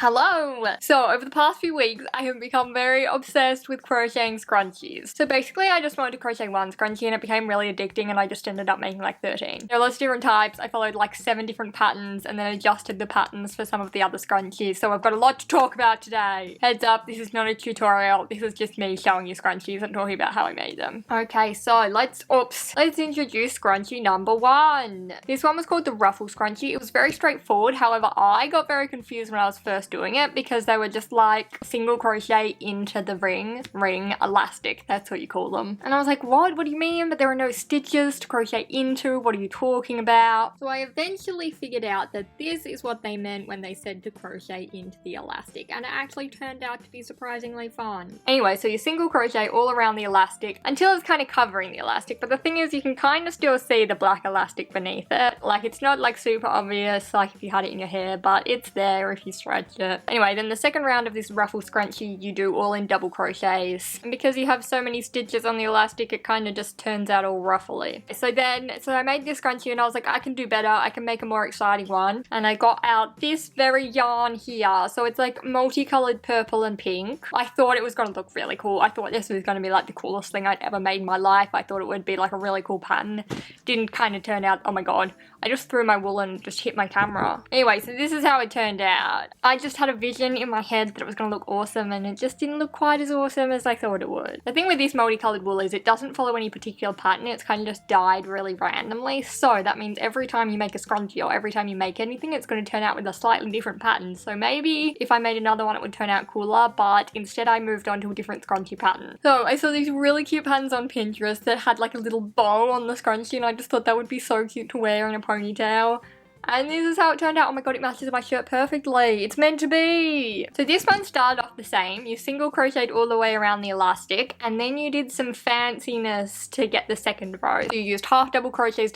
Hello! So over the past few weeks I have become very obsessed with crocheting scrunchies. So basically I just wanted to crochet one scrunchie and it became really addicting and I just ended up making like 13. There are lots of different types. I followed like 7 different patterns and then adjusted the patterns for some of the other scrunchies, so I've got a lot to talk about today. Heads up, this is not a tutorial, this is just me showing you scrunchies and talking about how I made them. Okay, so let's introduce scrunchie number 1. This one was called the ruffle scrunchie. It was very straightforward, however I got very confused when I was first doing it because they were just like single crochet into the ring elastic, that's what you call them. And I was like, what do you mean? But there are no stitches to crochet into, what are you talking about? So I eventually figured out that this is what they meant when they said to crochet into the elastic, and it actually turned out to be surprisingly fun. Anyway, so you single crochet all around the elastic until it's kind of covering the elastic, but the thing is you can kind of still see the black elastic beneath it. Like, it's not like super obvious like if you had it in your hair, but it's there if you stretch it. Anyway, then the second round of this ruffle scrunchie you do all in double crochets, and because you have so many stitches on the elastic it kind of just turns out all ruffly. So I made this scrunchie and I was like, I can do better, I can make a more exciting one, and I got out this very yarn here. So it's like multicolored purple and pink. I thought it was going to look really cool. I thought this was going to be like the coolest thing I'd ever made in my life. I thought it would be like a really cool pattern. Didn't kind of turn out, oh my god, I just threw my wool and just hit my camera. Anyway, so this is how it turned out. I just had a vision in my head that it was going to look awesome and it just didn't look quite as awesome as I thought it would. The thing with this multicolored wool is it doesn't follow any particular pattern, it's kind of just dyed really randomly, so that means every time you make a scrunchie or every time you make anything it's going to turn out with a slightly different pattern. So maybe if I made another one it would turn out cooler, but instead I moved on to a different scrunchie pattern. So I saw these really cute patterns on Pinterest that had like a little bow on the scrunchie and I just thought that would be so cute to wear in a ponytail. And this is how it turned out. Oh my god, it matches my shirt perfectly. It's meant to be. So this one started off the same. You single crocheted all the way around the elastic and then you did some fanciness to get the second row. So you used half double crochets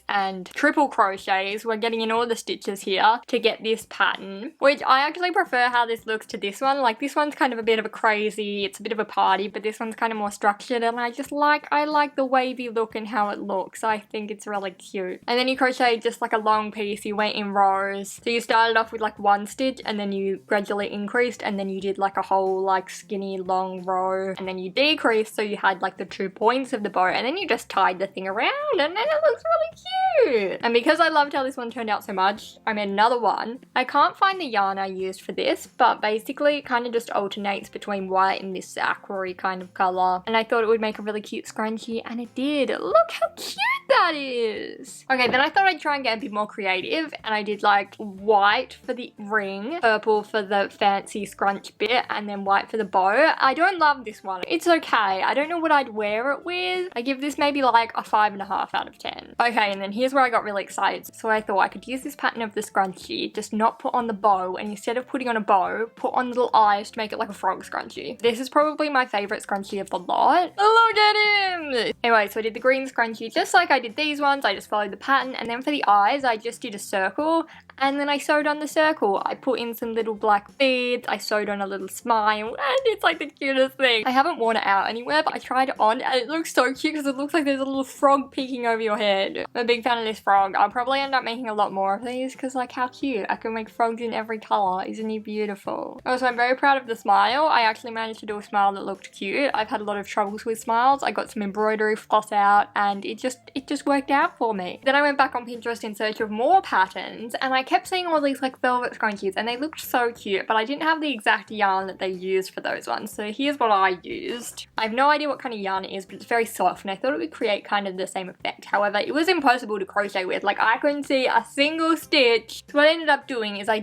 and triple crochets. We're getting in all the stitches here to get this pattern, which I actually prefer how this looks to this one. Like, this one's kind of a bit of a crazy, it's a bit of a party, but this one's kind of more structured and I like the wavy look and how it looks. I think it's really cute. And then you crochet just like a long piece, you went in rows. So you started off with like one stitch and then you gradually increased and then you did like a whole like skinny long row and then you decreased so you had like the 2 points of the bow and then you just tied the thing around and then it looks really cute. And because I loved how this one turned out so much, I made another one. I can't find the yarn I used for this, but basically it kind of just alternates between white and this aquary kind of color, and I thought it would make a really cute scrunchie and it did. Look how cute that is. Okay, then I thought I'd try and get a bit more creative and I did like white for the ring, purple for the fancy scrunch bit, and then white for the bow. I don't love this one. It's okay. I don't know what I'd wear it with. I give this maybe like a 5.5 out of 10. Okay, and then here's where I got really excited. So I thought I could use this pattern of the scrunchie, just not put on the bow, and instead of putting on a bow, put on little eyes to make it like a frog scrunchie. This is probably my favorite scrunchie of the lot. Look at him! Anyway, so I did the green scrunchie just like I did these ones. I just followed the pattern, and then for the eyes I just did a circle and then I sewed on the circle. I put in some little black beads, I sewed on a little smile, and it's like the cutest thing. I haven't worn it out anywhere, but I tried it on and it looks so cute because it looks like there's a little frog peeking over your head. I'm a big fan of this frog. I'll probably end up making a lot more of these because like how cute. I can make frogs in every color. Isn't he beautiful? Also, I'm very proud of the smile. I actually managed to do a smile that looked cute. I've had a lot of troubles with smiles. I got some embroidery floss out and it just worked out for me. Then I went back on Pinterest in search of more patterns and I kept seeing all these like velvet scrunchies and they looked so cute, but I didn't have the exact yarn that they used for those ones, so here's what I used. I have no idea what kind of yarn it is, but it's very soft and I thought it would create kind of the same effect. However, it was impossible to crochet with. Like, I couldn't see a single stitch. So what I ended up doing is I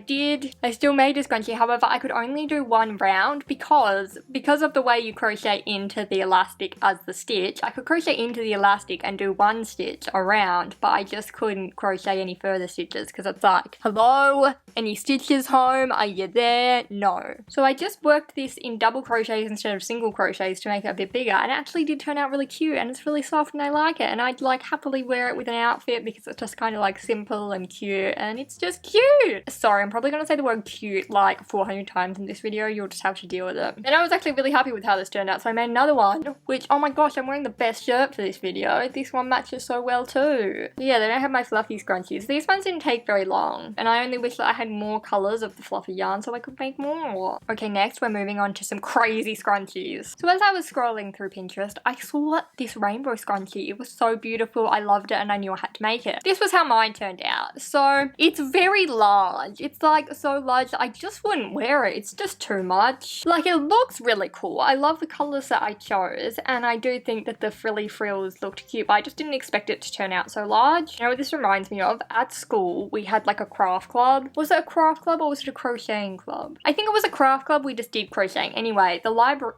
still made a scrunchie, however I could only do one round because of the way you crochet into the elastic as the stitch. I could crochet into the elastic and do one stitch around, but I just couldn't crochet any further stitches because it's like, hello, any stitches home? Are you there? No. So I just worked this in double crochets instead of single crochets to make it a bit bigger, and it actually did turn out really cute and it's really soft and I like it, and I'd like happily wear it with an outfit because it's just kind of like simple and cute and it's just cute. Sorry, I'm probably gonna say the word cute like 400 times in this video. You'll just have to deal with it. And I was actually really happy with how this turned out, so I made another one, which, oh my gosh, I'm wearing the best shirt for this video. This one matches so well too. Yeah, then I have my fluffy scrunchies. These ones didn't take very long. long. And I only wish that I had more colours of the fluffy yarn so I could make more. Okay, next we're moving on to some crazy scrunchies. So as I was scrolling through Pinterest, I saw this rainbow scrunchie. It was so beautiful. I loved it and I knew I had to make it. This was how mine turned out. So it's very large. It's like so large that I just wouldn't wear it. It's just too much. Like, it looks really cool. I love the colours that I chose and I do think that the frilly frills looked cute, but I just didn't expect it to turn out so large. You know what this reminds me of? At school, we had like a craft club. Was it a craft club or was it a crocheting club? I think it was a craft club. We just did crocheting. Anyway, the library...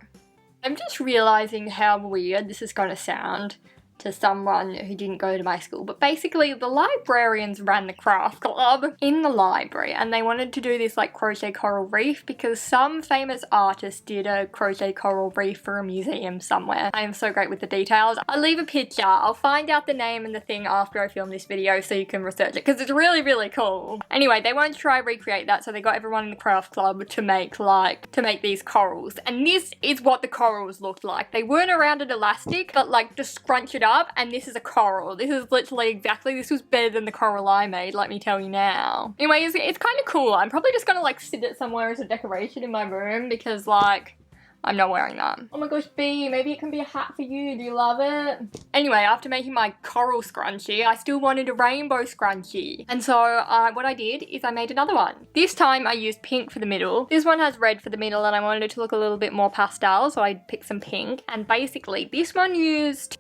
I'm just realising how weird this is going to sound to someone who didn't go to my school, but basically the librarians ran the craft club in the library and they wanted to do this like crochet coral reef because some famous artist did a crochet coral reef for a museum somewhere. I am so great with the details. I'll leave a picture. I'll find out the name and the thing after I film this video so you can research it because it's really, really cool. Anyway, they wanted to try recreate that, so they got everyone in the craft club to make these corals, and this is what the corals looked like. They weren't around an elastic, but like just scrunch it up, and this is a coral. This is literally exactly, this was better than the coral I made, let me tell you now. Anyway, it's kind of cool. I'm probably just gonna like sit it somewhere as a decoration in my room because like, I'm not wearing that. Oh my gosh, B, maybe it can be a hat for you. Do you love it? Anyway, after making my coral scrunchie, I still wanted a rainbow scrunchie. And so what I did is I made another one. This time I used pink for the middle. This one has red for the middle and I wanted it to look a little bit more pastel, so I picked some pink. And basically this one used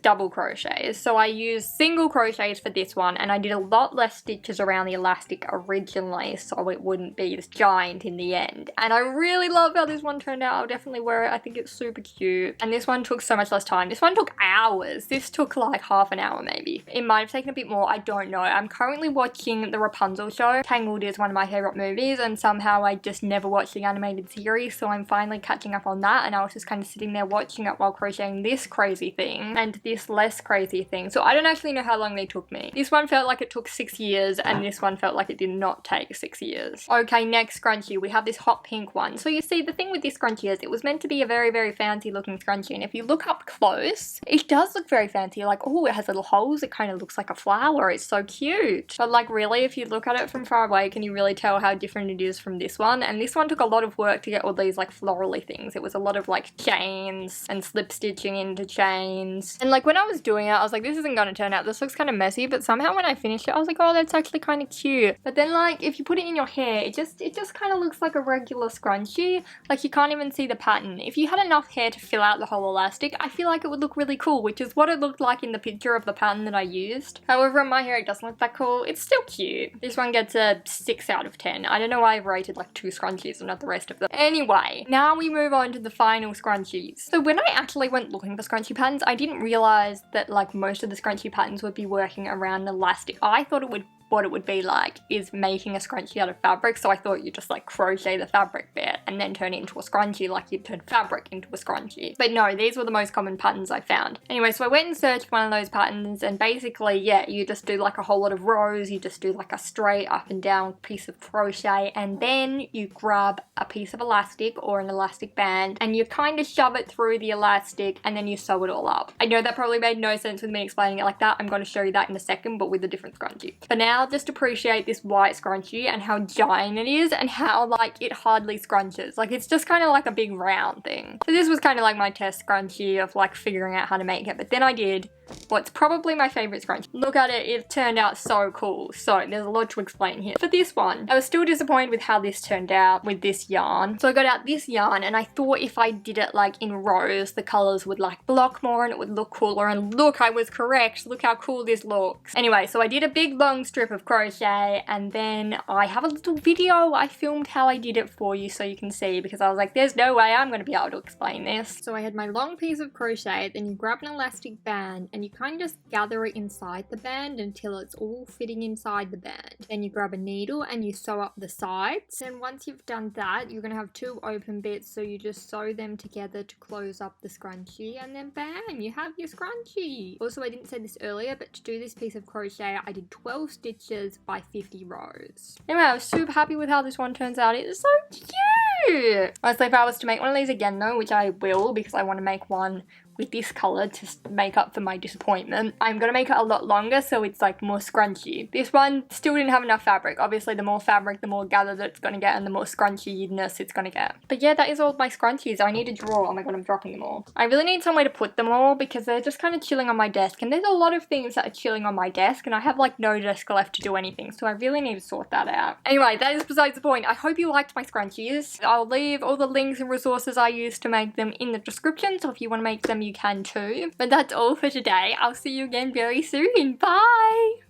double crochets. So I used single crochets for this one and I did a lot less stitches around the elastic originally so it wouldn't be this giant in the end. And I really love how this one turned out. I'll definitely wear it. I think it's super cute. And this one took so much less time. This one took hours. This took like half an hour maybe. It might have taken a bit more. I don't know. I'm currently watching the Rapunzel show. Tangled is one of my favorite movies and somehow I just never watched the animated series, so I'm finally catching up on that, and I was just kind of sitting there watching it while crocheting this crazy thing and this less crazy thing. So I don't actually know how long they took me. This one felt like it took 6 years and this one felt like it did not take 6 years. Okay, next scrunchie. We have this hot pink one. So you see, the thing with this scrunchie is it was meant to be a very, very fancy looking scrunchie, and if you look up close, it does look very fancy. Like, oh, it has little holes, it kind of looks like a flower, it's so cute. But like, really, if you look at it from far away, can you really tell how different it is from this one? And this one took a lot of work to get all these like florally things. It was a lot of like chains and slip stitching into chains. And like when I was doing it, I was like, this isn't gonna turn out, this looks kind of messy, but somehow when I finished it, I was like, oh, that's actually kind of cute. But then like, if you put it in your hair, it just kind of looks like a regular scrunchie. Like, you can't even see the pattern. If you had enough hair to fill out the whole elastic, I feel like it would look really cool, which is what it looked like in the picture of the pattern that I used. However, in my hair it doesn't look that cool. It's still cute. This one gets a 6 out of 10. I don't know why I've rated like 2 scrunchies and not the rest of them. Anyway, now we move on to the final scrunchies. So when I actually went looking for scrunchie patterns, I didn't realize that like most of the scrunchie patterns would be working around elastic. I thought what it would be like is making a scrunchie out of fabric, so I thought you just like crochet the fabric bit and then turn it into a scrunchie like you'd turn fabric into a scrunchie. But no, these were the most common patterns I found. Anyway, so I went and searched one of those patterns, and basically, yeah, you just do like a whole lot of rows, you just do like a straight up and down piece of crochet, and then you grab a piece of elastic or an elastic band and you kind of shove it through the elastic and then you sew it all up. I know that probably made no sense with me explaining it like that. I'm going to show you that in a second, but with a different scrunchie. For now, just appreciate this white scrunchie and how giant it is and how like it hardly scrunches. Like, it's just kind of like a big round thing. So this was kind of like my test scrunchie of like figuring out how to make it, but then I did what's probably my favorite scrunchie. Look at it, it turned out so cool. So there's a lot to explain here. For this one, I was still disappointed with how this turned out with this yarn. So I got out this yarn and I thought if I did it like in rows, the colors would like block more and it would look cooler, and look, I was correct. Look how cool this looks. Anyway, so I did a big long strip of crochet and then I have a little video. I filmed how I did it for you so you can see, because I was like, there's no way I'm going to be able to explain this. So I had my long piece of crochet, then you grab an elastic band and you kind of just gather it inside the band until it's all fitting inside the band. Then you grab a needle and you sew up the sides. And once you've done that, you're going to have 2 open bits, so you just sew them together to close up the scrunchie, and then bam, you have your scrunchie. Also, I didn't say this earlier, but to do this piece of crochet, I did 12 stitches by 50 rows. Anyway, I was super happy with how this one turns out. It is so cute! Honestly, if I was to make one of these again though, which I will because I want to make one with this colour to make up for my disappointment. I'm going to make it a lot longer so it's like more scrunchy. This one still didn't have enough fabric. Obviously the more fabric, the more gathered it's going to get and the more scrunchy-ness it's going to get. But yeah, that is all of my scrunchies. I need a drawer. Oh my god, I'm dropping them all. I really need somewhere to put them all because they're just kind of chilling on my desk, and there's a lot of things that are chilling on my desk and I have like no desk left to do anything, so I really need to sort that out. Anyway, that is besides the point. I hope you liked my scrunchies. I'll leave all the links and resources I used to make them in the description, so if you want to make them you can too. But that's all for today. I'll see you again very soon. Bye!